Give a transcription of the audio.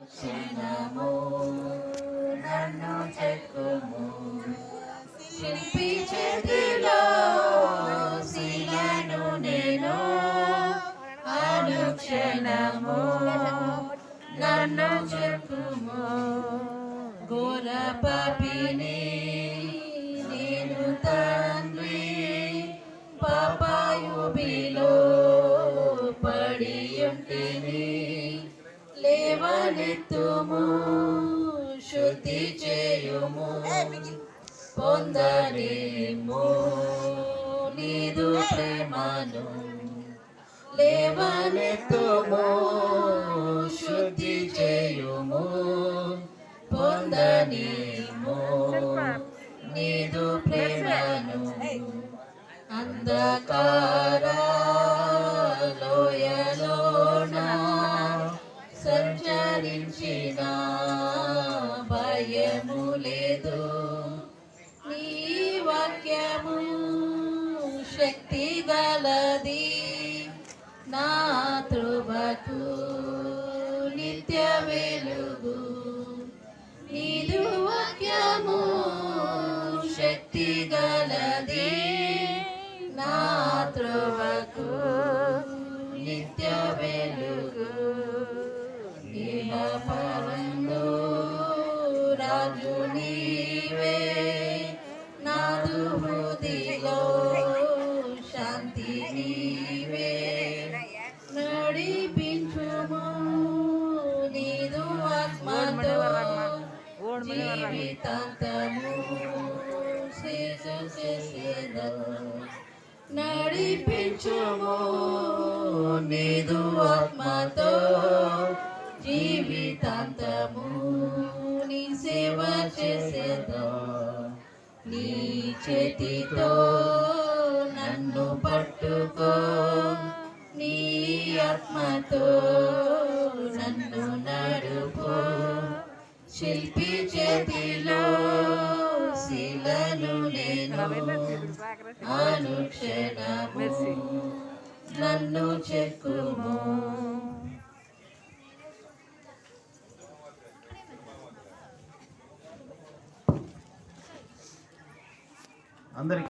క్షణము నన్ను చెక్కుము శిల్పి చేతిలో శిలను నేను అనుక్షణము నన్ను చెక్కుము ఘోర పాపిని నేను తండ్రి పాపాయుబిలో పడియుంటిని లేవనెత్తుము శుద్ధి చేయుము పొందనేమో నీదు ప్రేమను లేవనెత్తుము శుద్ధి చేయుము పొందనేమో నీదు ప్రేమను అంధకార లోయలోన సంచరించిన భయము లేదు నీ వాక్యము శక్తి గలది నా త్రువకు నిత్య వెలుగు నీదు వాక్యము శక్తి గలది నా త్రువకు నిత్య వెలుగు పరంలో రాజు నీవే నాదు హృదిలో శాంతి నీవే నడిపించుము నీదు ఆత్మతో జీవితాంతము సేజు చేసేదో నడిపించుము నీదు ఆత్మతో జీవితాంతము నీ సేవ చేసేదో నీ చేతితో నన్ను పట్టుకో నీ ఆత్మతో నన్ను నడుపు శిల్పి చేతిలో శిలను నేను అనుక్షణము నన్ను చెక్కుము అందరికి